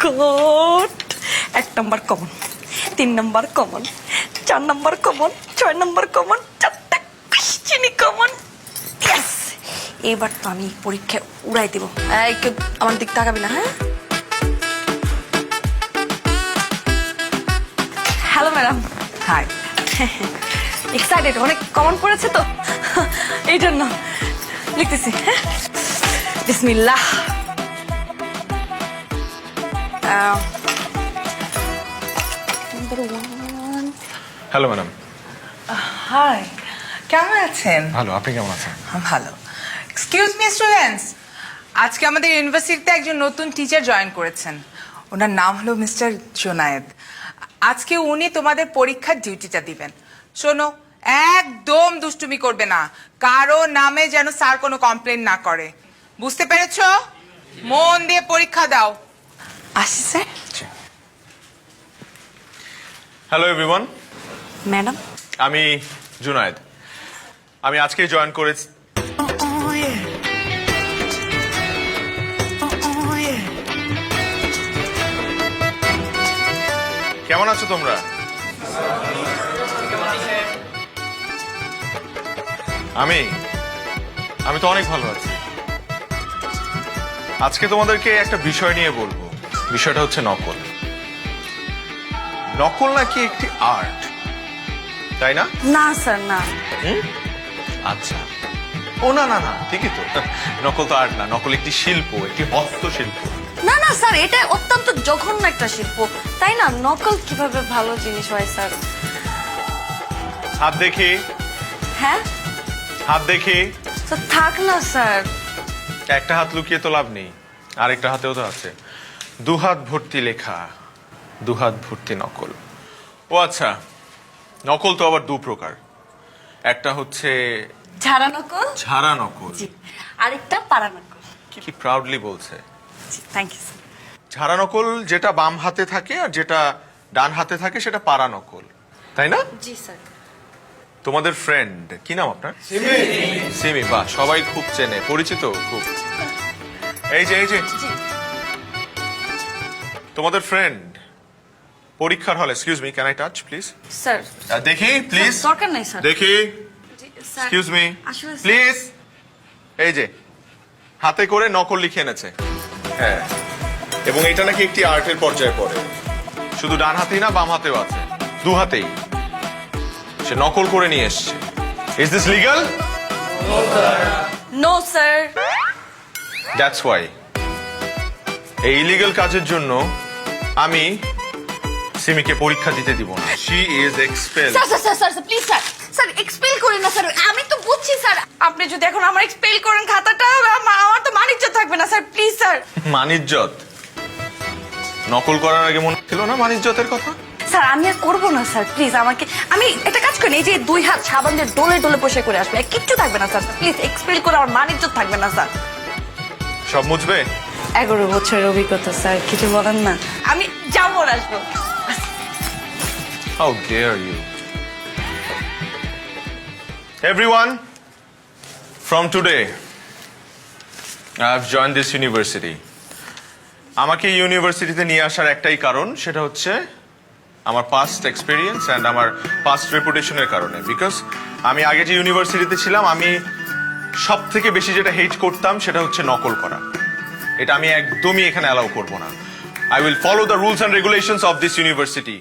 God, 1 number common, 3 number common, 4 number common, 6 number common, 4টা কোশ্চেনই common. Yes, এবার তো আমি পরীক্ষায় উড়াই দেব। এই কেউ আমার দিক তাকাবি না, হ্যাঁ? Hello madam. হাই। এক্সাইটেড, অনেক কমন পড়েছে তো এই জন্য লিখতেছি। হ্যাঁ, বিসমিল্লাহ। নাম্বার 1। Hello madam. হাই, কেমন আছেন? ভালো, আপনি কেমন আছেন? ভালো। এক্সকিউজ মি স্টুডেন্টস, আজকে আমাদের ইউনিভার্সিটিতে একজন নতুন টিচার জয়েন করেছেন। ওনার নাম হলো মিস্টার জোনায়েদ। আজকে উনি তোমাদের পরীক্ষার ডিউটিটা দিবেন। শোনো, একদম দুষ্টুমি করবে না, কারো নামে যেন স্যার কোনো কমপ্লেন না করে, বুঝতে পেরেছো? মন দিয়ে পরীক্ষা দাও। আসি স্যার। হ্যালো এভরিওয়ান, ম্যাডাম, আমি জুনায়েদ। আমি আজকেই জয়েন করেছি। কেমন আছো তোমরা? আমি তো অনেক ভালো আছি। আজকে তোমাদেরকে একটা বিষয় নিয়ে বলবো। বিষয়টা হচ্ছে নকল। নকল নাকি একটি আর্ট, তাই না? না স্যার, না। আচ্ছা, ও না না না, ঠিকই তো। নকল তো আর্ট না, নকল একটি শিল্প, একটি হস্তশিল্প। না না স্যার, এটা অত্যন্ত জঘন্য একটা শিল্প, তাই না? নকল কিভাবে ভালো জিনিস হয় স্যার? হাত দেখি, হ্যাঁ হাত দেখি। স্যার, থাক না স্যার। একটা হাত লুকিয়ে তো লাভ নেই, আরেকটা হাতেও তো আছে। 2 হাত ভর্তি লেখা, 2 হাত ভর্তি নকল। ও আচ্ছা, নকল তো আবার 2 প্রকার। একটা হচ্ছে ঝাড়া নকল, ঝাড়া নকল। জি, আরেকটা পাড়া নকল। কি প্রাউডলি বলছে। জি, থ্যাংক ইউ স্যার। ঝাড়া নকল যেটা বাম হাতে থাকে আর যেটা ডান হাতে থাকে সেটা পাড়া নকল, তাই না? জি স্যার। তোমাদের ফ্রেন্ড কি নাম আপনার? সিমি। বাহ, সবাই খুব চেনে, পরিচিত খুব। এই যে জি তোমাদের ফ্রেন্ড পরীক্ষার হলে, excuse me, can I touch please? Sir. দেখি প্লিজ, দরকার নেই স্যার। দেখি, জি, স্যার। এক্সকিউজ মি আসলে স্যার- প্লিজ। এই যে হাতে করে নকল লিখে এনেছে। হ্যাঁ, এবং এটা নাকি একটি আর্টের পর্যায়ে পড়ে। শুধু ডান হাতেই না, বাম হাতেও আছে, 2 হাতেই সে নকল করে নিয়ে এসছে। Is this legal? No sir. That's why এই ইলিগাল কাজের জন্য আমি সিমিকে পরীক্ষা দিতে দিব না। She is expel. Sir sir sir sir please sir, sir expel করেন না স্যার। আমি তো বুঝছি স্যার, আপনি যদি এখন আমার এক্সপেল করেন খাতাটা, আমার তো মানিজ্য থাকবে না স্যার, প্লিজ স্যার। মানিজ্জত? নকল করার আগে মনে ছিল না মানিজ্জতের কথা? স্যার আমি আর করবো না স্যার, প্লিজ আমাকে। আমি একটা কাজ করি, এই যে 2 হাত সাবান দিয়ে ডলে ডলে বসে করে আসবে, কিচ্ছু থাকবে না স্যার, প্লিজ এক্সপেল করে আমার মানিজ্য থাকবে না স্যার। সব মুছবে? 11 বছরের অভিজ্ঞতা স্যার, কিছু বলেন না। আমি যাবো আর আসবো। How dare you? Everyone, from today, I have joined this university. আমাকে ইউনিভার্সিটিতে নিয়ে আসার একটাই কারণ, সেটা হচ্ছে আমার পাস্ট এক্সপিরিয়েন্স অ্যান্ড আমার পাস্ট রেপুটেশনের কারণে। বিকজ আমি আগে যে ইউনিভার্সিটিতে ছিলাম, আমি সব থেকে বেশি যেটা হেট করতাম সেটা হচ্ছে নকল করা। এটা আমি একদমই এখানে অ্যালাউ করবো না। I will follow the rules and regulations of this university.